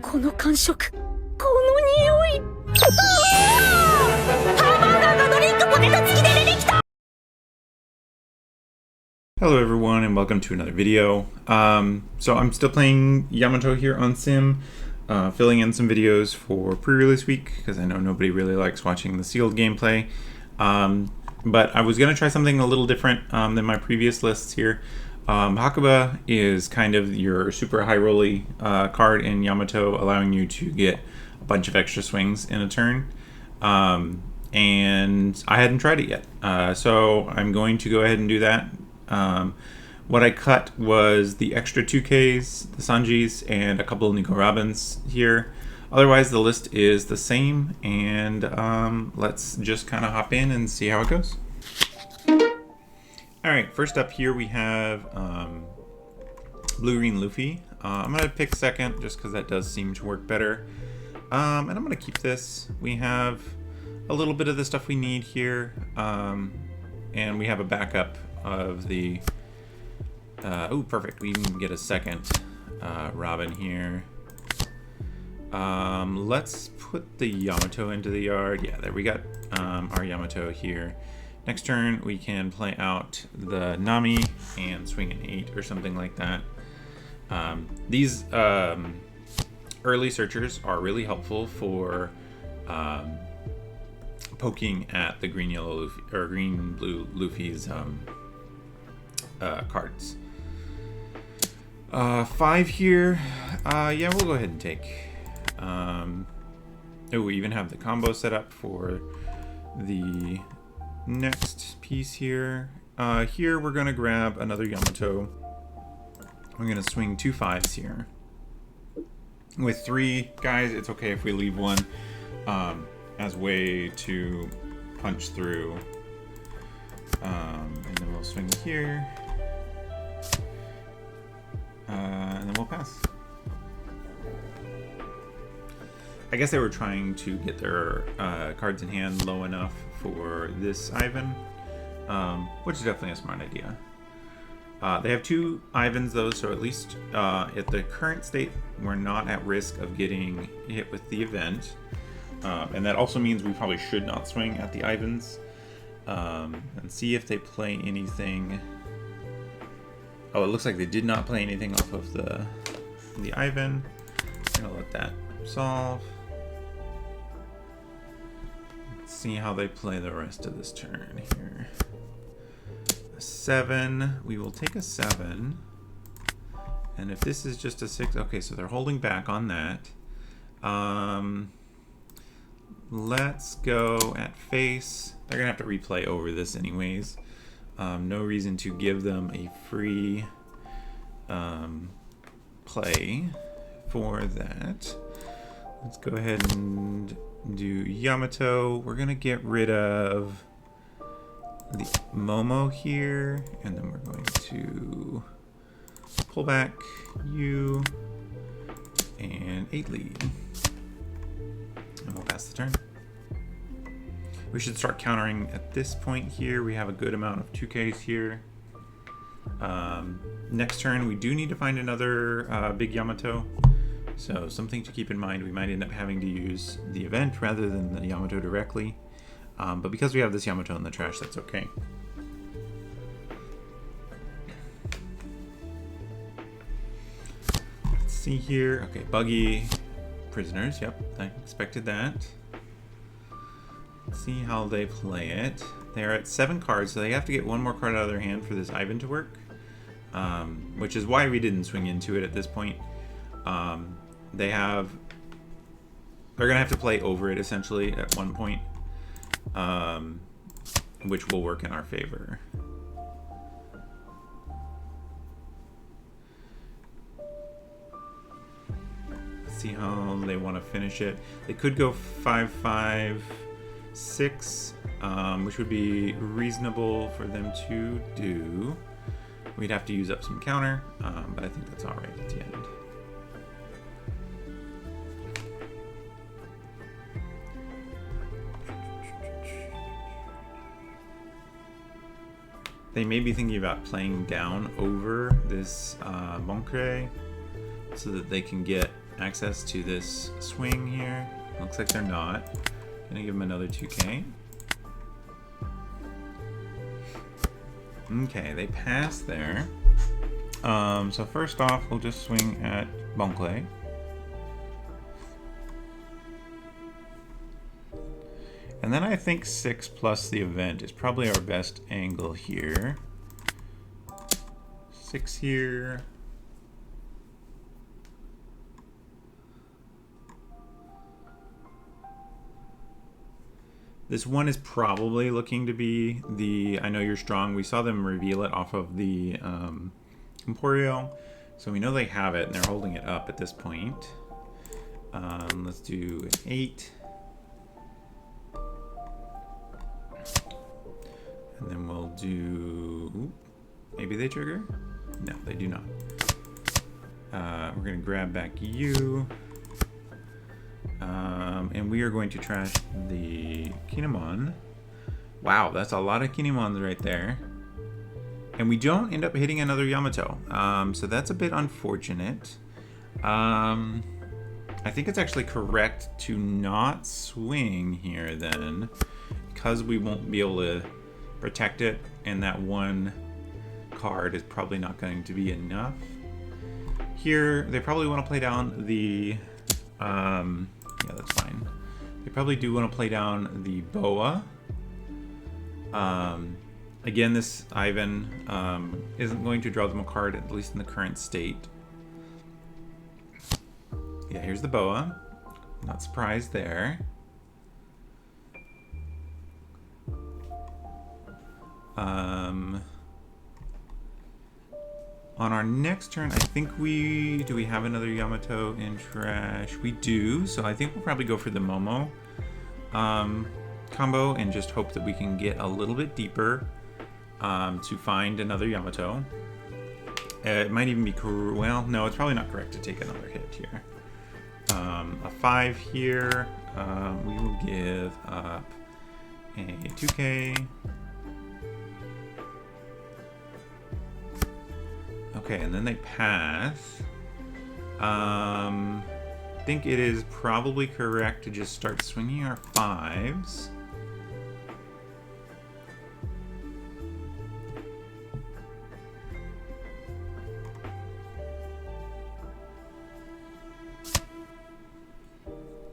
この感触、この匂い。ハンバーガーがドリンクポテト付きで出てきた。 Hello everyone and welcome to another video. So I'm still playing Yamato here on Sim, filling in some videos for pre-release week because I know nobody really likes watching the sealed gameplay. But I was going to try something a little different than my previous lists here. Hakuba is kind of your super high rolly card in Yamato, allowing you to get a bunch of extra swings in a turn. And I hadn't tried it yet, so I'm going to go ahead and do that. What I cut was the extra 2Ks, the Sanjis, and a couple of Nico Robins here. Otherwise, the list is the same, and let's just kind of hop in and see how it goes. Alright, first up here we have Blue-Green Luffy. I'm going to pick second just because that does seem to work better. And I'm going to keep this. We have a little bit of the stuff we need here, and we have a backup of the... oh, perfect. We even get a second Robin here. Let's put the Yamato into the yard. Yeah, there we got our Yamato here. Next turn, we can play out the Nami and swing an 8 or something like that. These early searchers are really helpful for poking at the green-yellow Luffy, or green-blue Luffy's cards. 5 here. Yeah, we'll go ahead and take. Oh, we even have the combo set up for the next piece here. Here we're gonna grab another Yamato. We're gonna swing 2 5s here. With 3 guys, it's okay if we leave one as way to punch through. And then we'll swing here. And then we'll pass. I guess they were trying to get their cards in hand low enough for this Ivan, which is definitely a smart idea. They have 2 Ivans though, so at least at the current state, we're not at risk of getting hit with the event. And that also means we probably should not swing at the Ivans. And see if they play anything. Oh, it looks like they did not play anything off of the Ivan. I'm gonna let that solve. Let's see how they play the rest of this turn here. A 7. We will take a 7. And if this is just a 6, okay, so they're holding back on that. Let's go at face. They're gonna have to replay over this anyways. No reason to give them a free play for that. Let's go ahead and do Yamato. We're gonna get rid of the Momo here, and then we're going to pull back you and 8 lead. And we'll pass the turn. We should start countering at this point here. We have a good amount of 2Ks here. Next turn, we do need to find another big Yamato. So something to keep in mind, we might end up having to use the event rather than the Yamato directly. But because we have this Yamato in the trash, that's okay. Let's see here. Okay, buggy. Prisoners, yep, I expected that. Let's see how they play it. They're at 7 cards, so they have to get 1 more card out of their hand for this Ivan to work. Which is why we didn't swing into it at this point. They're gonna have to play over it essentially at one point, which will work in our favor. Let's see how they want to finish it. They could go 5-5-6, which would be reasonable for them to do. We'd have to use up some counter, but I think that's all right at the end. They may be thinking about playing down over this Moncre so that they can get access to this swing here. Looks like they're not. Gonna give them another 2k. Okay, they pass there. So first off, we'll just swing at Bonkley. And then I think 6 plus the event is probably our best angle here. 6 here. This one is probably looking to be the I Know You're Strong. We saw them reveal it off of the Emporio. So we know they have it and they're holding it up at this point. Let's do an 8. And then we'll do... Ooh, maybe they trigger? No, they do not. We're going to grab back you. And we are going to trash the Kinemon. Wow, that's a lot of Kinemons right there. And we don't end up hitting another Yamato. So that's a bit unfortunate. I think it's actually correct to not swing here then, because we won't be able to protect it, and that one card is probably not going to be enough. Here, they probably want to play down the... yeah, that's fine. They probably do want to play down the Boa. Again, this Ivan isn't going to draw them a card, at least in the current state. Yeah, here's the Boa. Not surprised there. On our next turn, I think do we have another Yamato in trash? We do, so I think we'll probably go for the Momo combo and just hope that we can get a little bit deeper to find another Yamato. It might even be well, no, it's probably not correct to take another hit here. A 5 here. We will give up a 2k. Okay, and then they pass. I think it is probably correct to just start swinging our 5s.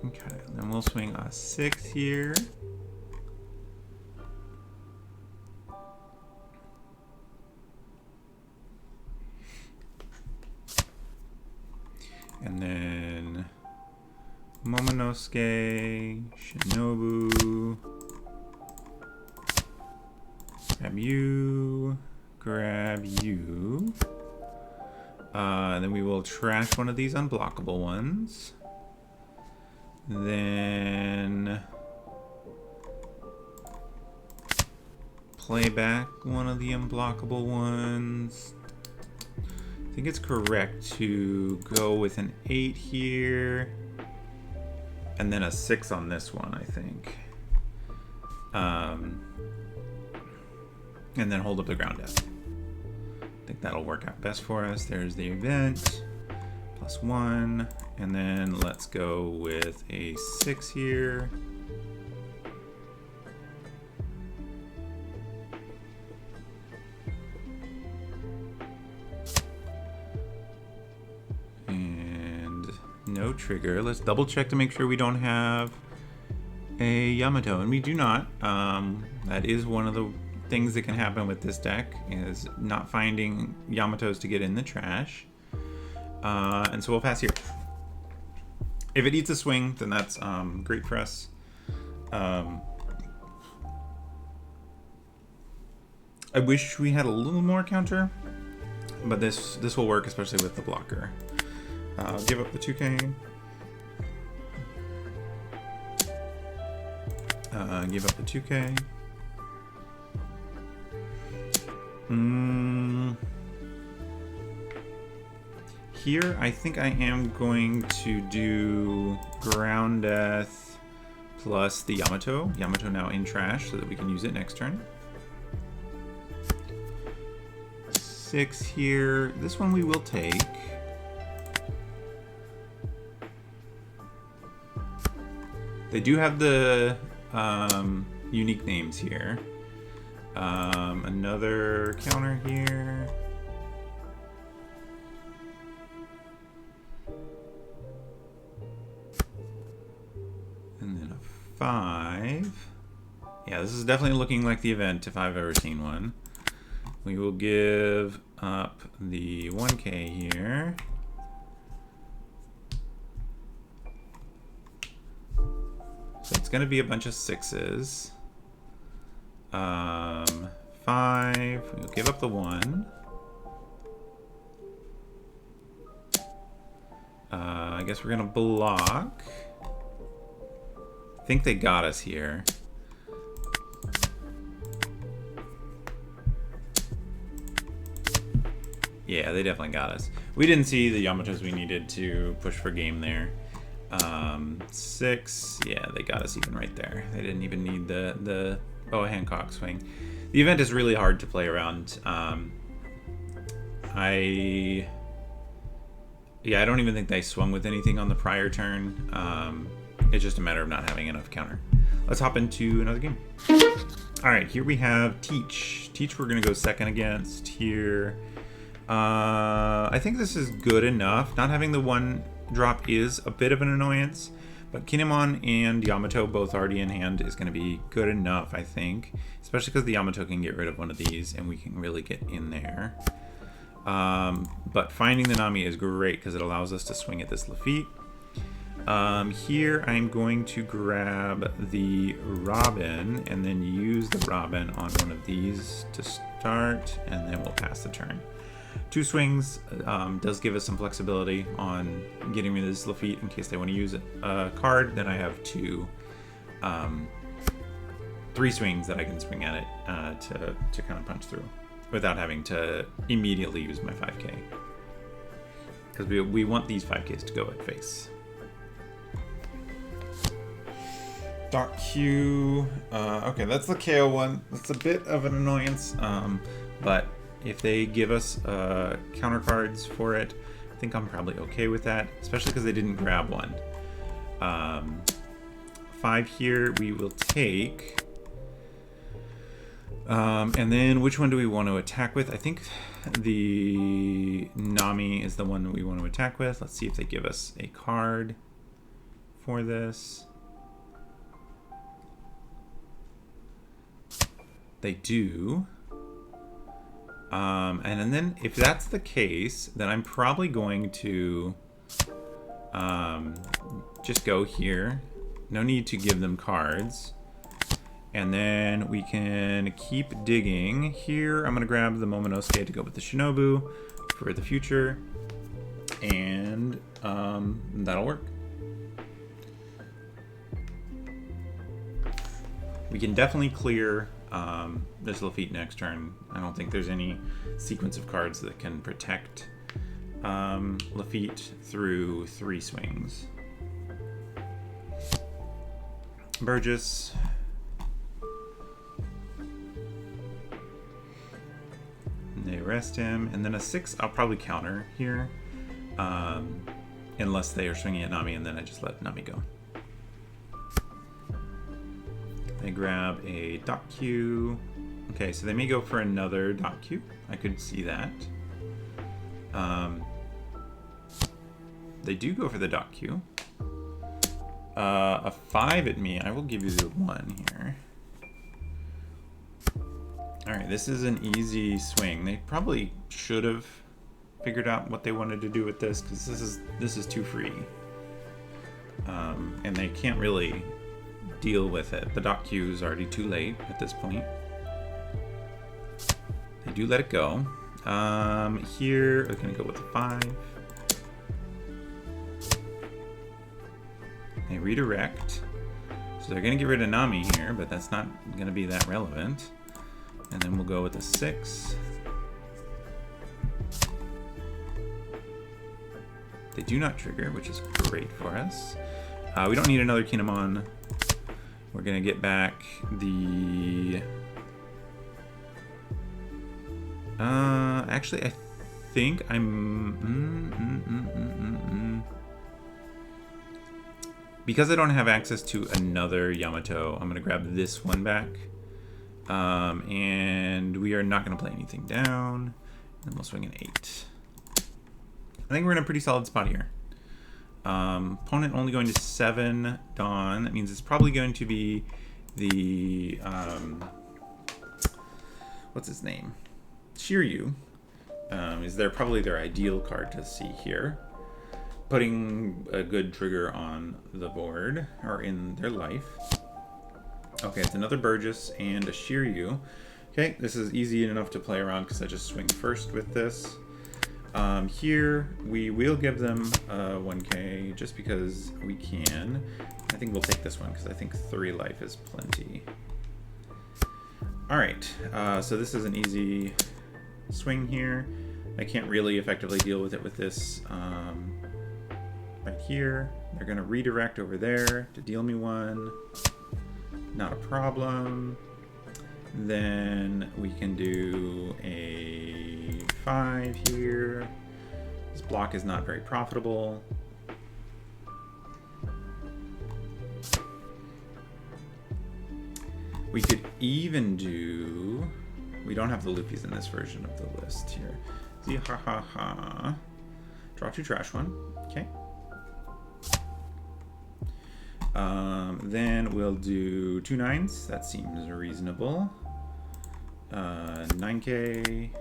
Okay, then we'll swing a 6 here. And then Momonosuke, Shinobu, grab you. And then we will trash one of these unblockable ones. Then play back one of the unblockable ones. I think it's correct to go with an 8 here, and then a 6 on this one, I think. And then hold up the ground death. I think that'll work out best for us. There's the event, +1, and then let's go with a 6 here. No trigger. Let's double check to make sure we don't have a Yamato, and we do not. That is one of the things that can happen with this deck, is not finding Yamatos to get in the trash. And so we'll pass here. If it eats a swing, then that's great for us. I wish we had a little more counter, but this will work, especially with the blocker. Give up the 2k. Give up the 2k. Here, I think I am going to do ground death plus the Yamato. Yamato now in trash so that we can use it next turn. 6 here. This one we will take. They do have the unique names here. Another counter here. And then a 5. Yeah, this is definitely looking like the event if I've ever seen one. We will give up the 1K here. So it's going to be a bunch of 6s. 5. We'll give up the 1. I guess we're going to block. I think they got us here. Yeah, they definitely got us. We didn't see the Yamatos we needed to push for game there. 6, yeah, they got us even right there. They didn't even need the Boa Hancock swing. The event is really hard to play around. I don't even think they swung with anything on the prior turn. It's just a matter of not having enough counter. Let's hop into another game. All right, here we have Teach. Teach we're gonna go second against here. I think this is good enough. Not having the 1 drop is a bit of an annoyance, but Kinemon and Yamato both already in hand is going to be good enough, I think. Especially because the Yamato can get rid of one of these and we can really get in there. But finding the Nami is great because it allows us to swing at this Lafitte. Here I'm going to grab the Robin and then use the Robin on one of these to start, and then we'll pass the turn. 2 swings does give us some flexibility on getting rid of this Lafitte in case they want to use a card. Then I have 3 swings that I can swing at it to kind of punch through without having to immediately use my 5K. Because we want these 5Ks to go at face. Doc Q. Okay, that's the KO one. That's a bit of an annoyance, but if they give us counter cards for it, I think I'm probably okay with that, especially because they didn't grab one. 5 here we will take. And then which one do we want to attack with? I think the Nami is the one that we want to attack with. Let's see if they give us a card for this. They do. And then if that's the case, then I'm probably going to just go here. No need to give them cards. And then we can keep digging. Here, I'm going to grab the Momonosuke to go with the Shinobu for the future. And that'll work. We can definitely clear this Lafitte next turn. I don't think there's any sequence of cards that can protect Lafitte through 3 swings. Burgess. They rest him, and then a 6 I'll probably counter here, unless they are swinging at Nami, and then I just let Nami go. They grab a Doc Q. Okay, so they may go for another Doc Q. I could see that. They do go for the Doc Q. A 5 at me. I will give you the 1 here. Alright, this is an easy swing. They probably should have figured out what they wanted to do with this, because this is too free. And they can't really deal with it. The Doc Q is already too late at this point. They do let it go. Here, we're going to go with the 5. They redirect. So they're going to get rid of Nami here, but that's not going to be that relevant. And then we'll go with the 6. They do not trigger, which is great for us. We don't need another Kinemon. We're going to get back the... actually, I think I'm... Because I don't have access to another Yamato, I'm going to grab this one back. And we are not going to play anything down. And we'll swing an 8. I think we're in a pretty solid spot here. Opponent only going to 7 Dawn. That means it's probably going to be the... what's his name? Shiryu. Is probably their ideal card to see here. Putting a good trigger on the board, or in their life. Okay, it's another Burgess and a Shiryu. Okay, this is easy enough to play around because I just swing first with this. Here, we will give them 1k just because we can. I think we'll take this one because I think 3 life is plenty. Alright, so this is an easy swing here. I can't really effectively deal with it with this right here. They're going to redirect over there to deal me 1. Not a problem. Then we can do a 5 here. This block is not very profitable. We could even do... We don't have the Luffy's in this version of the list here. See, ha ha ha. Draw 2 trash 1. Okay. Then we'll do 2 9s. That seems reasonable. 9k.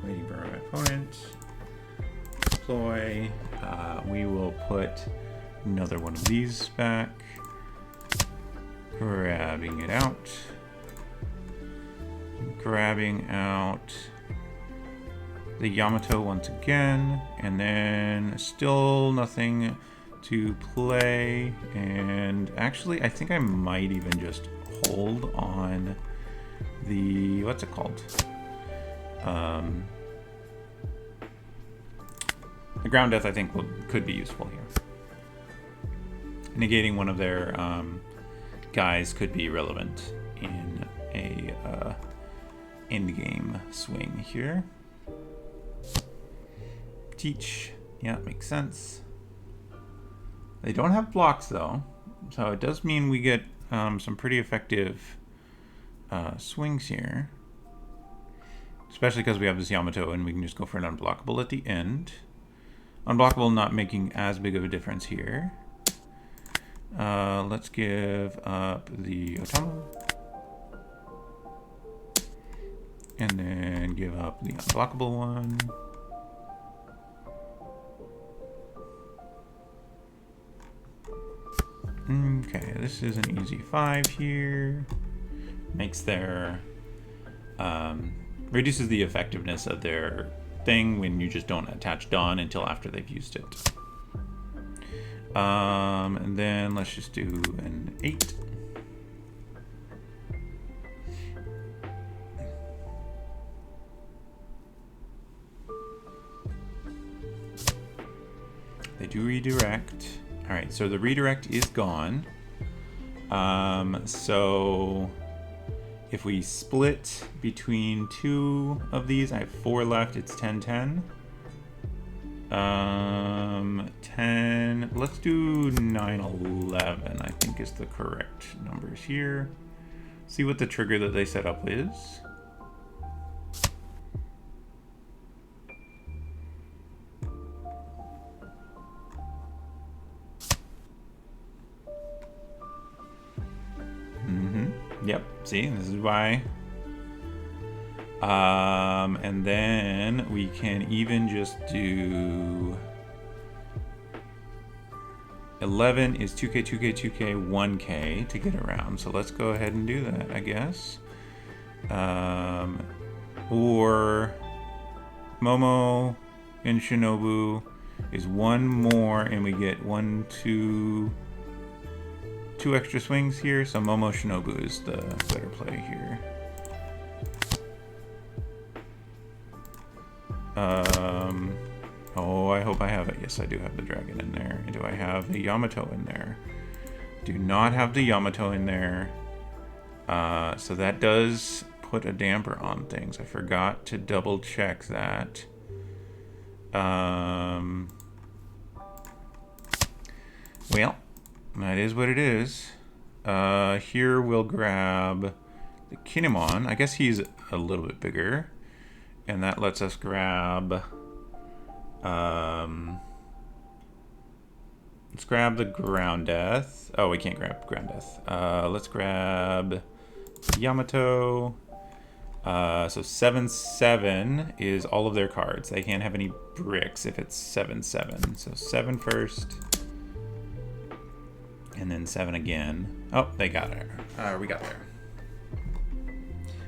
Waiting for our opponent. Deploy. We will put another one of these back. Grabbing it out. Grabbing out the Yamato once again, and then still nothing to play. And actually, I think I might even just hold on the, what's it called? The Ground Death, I think, could be useful here. Negating one of their guys could be relevant in a endgame swing here. Teach. Yeah, makes sense. They don't have blocks, though, so it does mean we get some pretty effective swings here. Especially because we have this Yamato and we can just go for an unblockable at the end. Unblockable not making as big of a difference here. Let's give up the Otomo. And then give up the unblockable one. Okay, this is an easy 5 here. Makes their... reduces the effectiveness of their thing when you just don't attach Dawn until after they've used it. And then let's just do an 8. They do redirect. All right, so the redirect is gone. So if we split between 2 of these, I have 4 left. It's 10-10. 10. Let's do 9-11. I think is the correct numbers here. See what the trigger that they set up is. Yep, see, this is why. And then we can even just do 11 is 2k, 2k, 2k, 1k to get around. So let's go ahead and do that, I guess. Or Momo and Shinobu is 1 more, and we get 1, 2 extra swings here. So Momo Shinobu is the better play here. Oh, I hope I have it. Yes, I do have the dragon in there. Do I have the Yamato in there? Do not have the Yamato in there. So that does put a damper on things. I forgot to double check that. Well, that is what it is. Here we'll grab the Kinemon. I guess he's a little bit bigger. And that lets us grab... let's grab the Ground Death. Oh, we can't grab Ground Death. Let's grab Yamato. So 7/7 is all of their cards. They can't have any bricks if it's 7/7. So 7 first. And then 7 again. Oh, they got it. We got there.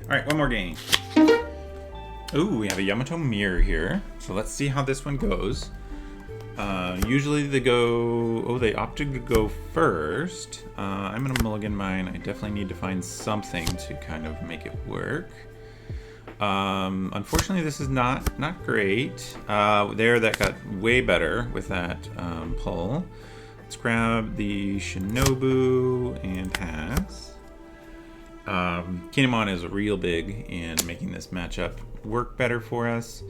Alright, one more game. Ooh, we have a Yamato mirror here. So let's see how this one goes. Usually they go... Oh, they opted to go first. I'm going to mulligan mine. I definitely need to find something to kind of make it work. Unfortunately, this is not great. There, that got way better with that pull. Let's grab the Shinobu and pass. Kinemon is real big in making this matchup work better for us.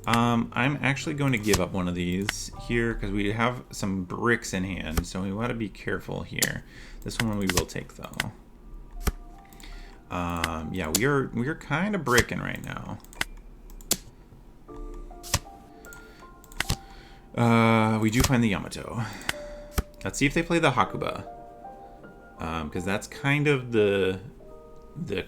I'm actually going to give up one of these here because we have some bricks in hand, so we want to be careful here. This one we will take though. Yeah, we are kind of bricking right now. We do find the Yamato. Let's see if they play the Hakuba, because that's kind of the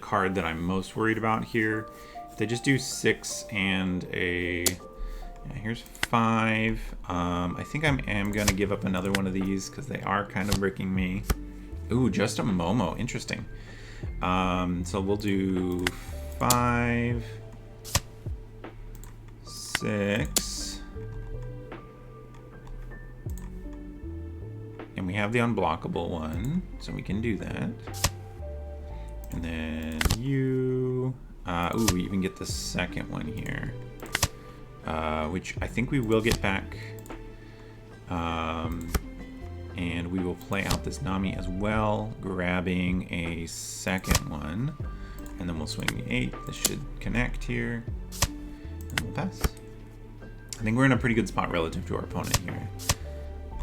card that I'm most worried about here. If they just do 6 and a... Yeah, here's 5. I think I am going to give up another one of these because they are kind of bricking me. Ooh, just a Momo. Interesting. So we'll do 5, 6. And we have the unblockable one, so we can do that. And then you... ooh, we even get the second one here. Which I think we will get back. And we will play out this Nami as well, grabbing a second one. And then we'll swing the 8. This should connect here. And we'll pass. I think we're in a pretty good spot relative to our opponent here.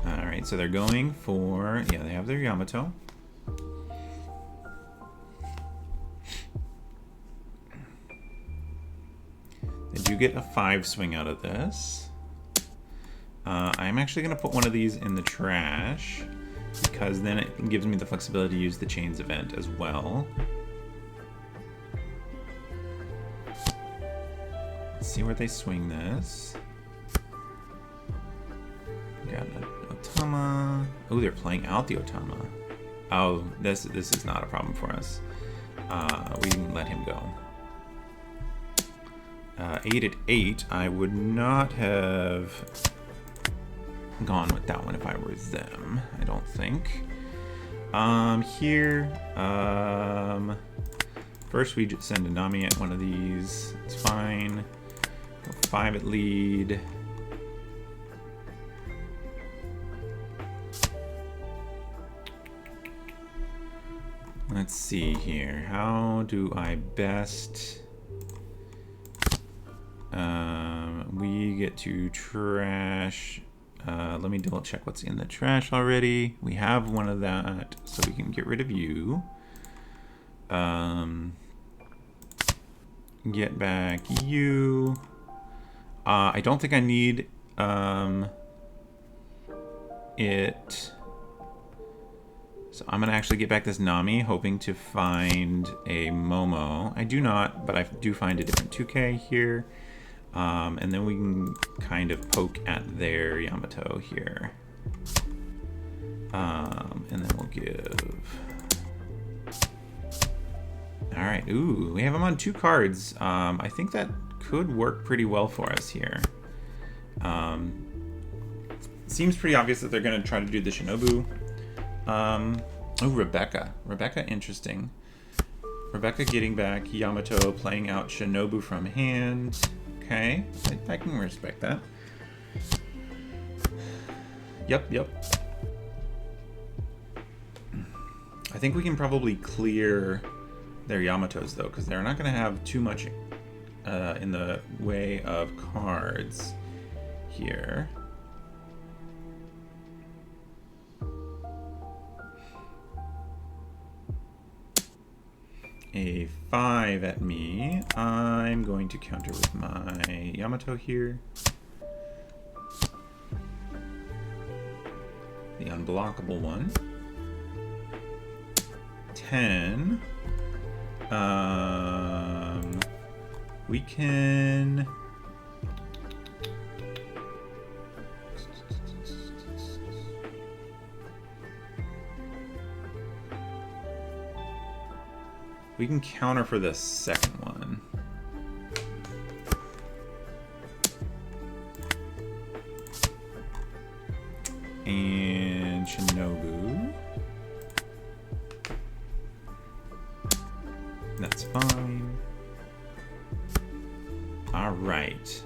Alright, so they're going for... Yeah, they have their Yamato. They do get a 5 swing out of this. I'm actually going to put one of these in the trash because then it gives me the flexibility to use the chains event as well. Let's see where they swing this. Got an Otama. Oh, they're playing out the Otama. Oh, this is not a problem for us. We can let him go. 8 at 8. I would not have gone with that one if I were them. I don't think. Here. First we just send a Nami at one of these. It's fine. Go 5 at lead. Let's see here. How do I best... we get to trash. Let me double check what's in the trash already. We have one of that, so we can get rid of you. Get back you. I don't think I need it. So I'm going to actually get back this Nami, hoping to find a Momo. I do not, but I do find a different 2K here. And then we can kind of poke at their Yamato here. And then we'll give... Alright, ooh, we have them on 2 cards. I think that could work pretty well for us here. Seems pretty obvious that they're going to try to do the Shinobu. Oh, Rebecca. Rebecca, interesting. Rebecca getting back Yamato, playing out Shinobu from hand. Okay, I can respect that. Yep. I think we can probably clear their Yamatos, though, because they're not going to have too much in the way of cards here. A 5 at me. I'm going to counter with my Yamato here. The unblockable one. 10. We can... We can counter for the second one. And Shinobu. That's fine. All right.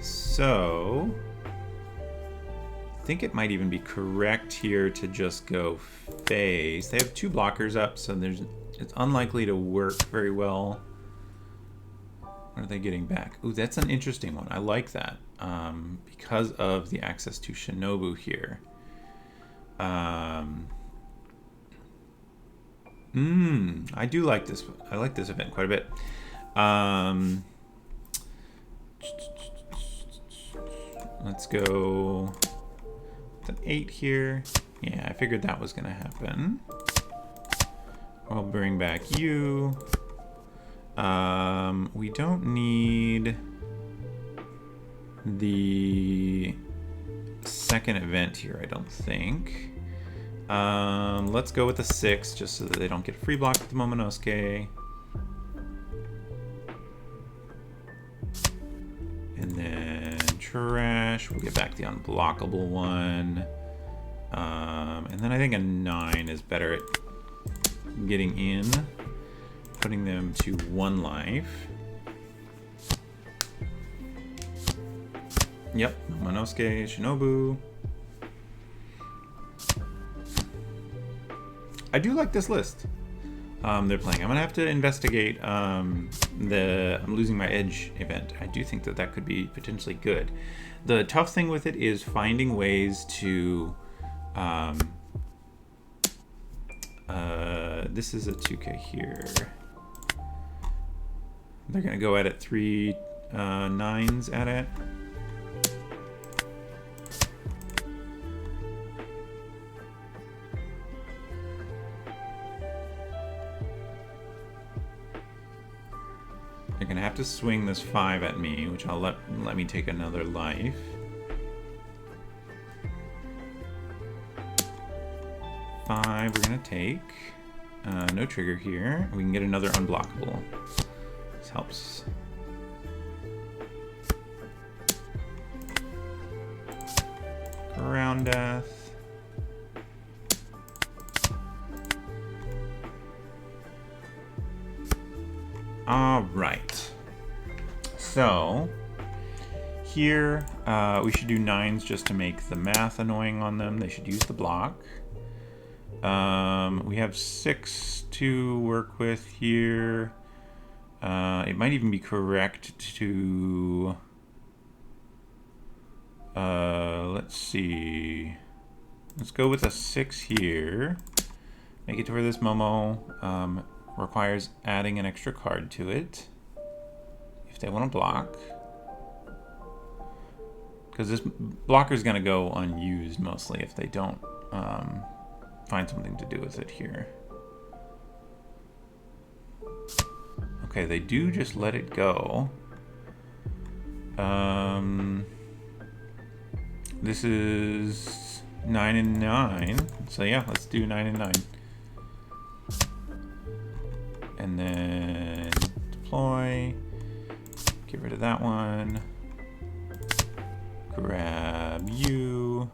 So I think it might even be correct here to just go face. They have 2 blockers up, so it's unlikely to work very well. What are they getting back? Ooh, that's an interesting one. I like that because of the access to Shinobu here. I do like this. I like this event quite a bit. Let's go with an 8 here. Yeah, I figured that was going to happen. I'll bring back you. We don't need the second event here, I don't think. Let's go with a 6 just so that they don't get free block with the Momonosuke. And then trash. We'll get back the unblockable one. And then I think a 9 is better at getting in, putting them to 1 life. Yep, Momonosuke, Shinobu. I do like this list they're playing. I'm gonna have to investigate the I'm losing my edge event. I do think that that could be potentially good. The tough thing with it is finding ways to this is a 2K here. They're gonna go at it 3 9s at it. They're gonna have to swing this 5 at me, which I'll let me take another life. Five we're gonna take. No trigger here. We can get another unblockable. This helps. Ground death. All right. So here we should do 9s just to make the math annoying on them. They should use the block. We have 6 to work with here. It might even be correct to let's see. Let's go with a 6 here. Make it to where this Momo requires adding an extra card to it if they want to block. Because this blocker is going to go unused mostly if they don't find something to do with it here. Okay, they do just let it go. This is 9 and 9. So yeah, let's do 9 and 9. And then deploy. Get rid of that one. Grab you.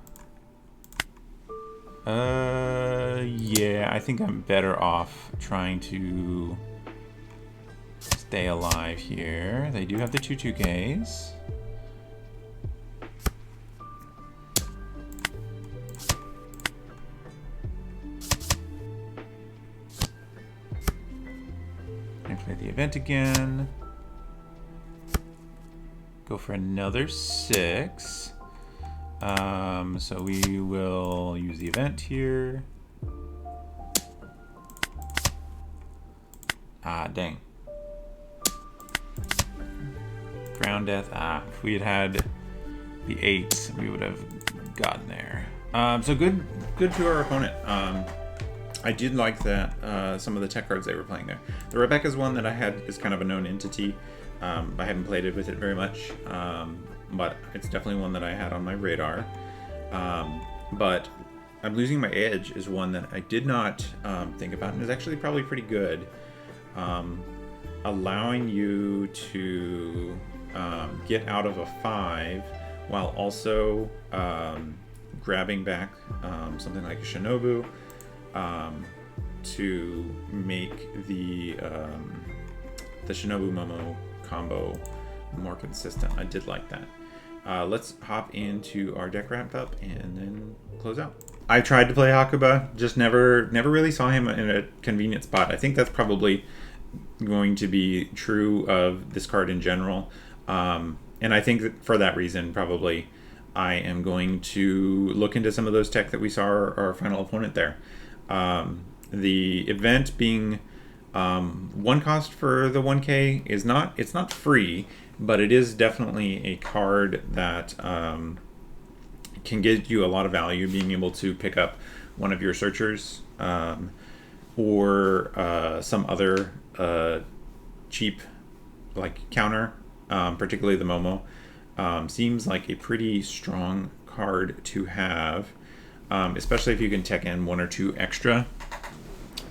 Yeah, I think I'm better off trying to stay alive here. They do have the 2-2Ks. I play the event again. go for another 6. So we will use the event here. Ah, dang. Ground death. Ah, if we had had the 8, we would have gotten there. So good to our opponent. I did like that some of the tech cards they were playing there. The Rebecca's one that I had is kind of a known entity. I haven't played with it very much, but it's definitely one that I had on my radar. But I'm Losing My Edge is one that I did not think about, and is actually probably pretty good. Allowing you to get out of a 5 while also grabbing back something like a Shinobu to make the Shinobu Momo combo more consistent. I did like that. Let's hop into our deck wrap up and then close out. I tried to play Hakuba, just never really saw him in a convenient spot. I think that's probably going to be true of this card in general. And I think that for that reason, probably I am going to look into some of those tech that we saw our final opponent there. The event being 1 cost for the 1K is not free, but it is definitely a card that can give you a lot of value, being able to pick up one of your searchers or some other cheap like counter, particularly the Momo. Seems like a pretty strong card to have, especially if you can tech in 1 or 2 extra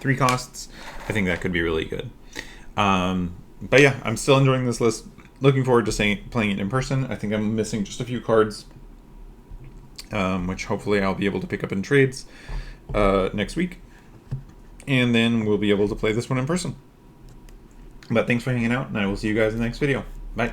3 costs. I think that could be really good. But yeah, I'm still enjoying this list. Looking forward to playing it in person. I think I'm missing just a few cards, which hopefully I'll be able to pick up in trades next week. And then we'll be able to play this one in person. But thanks for hanging out, and I will see you guys in the next video. Bye.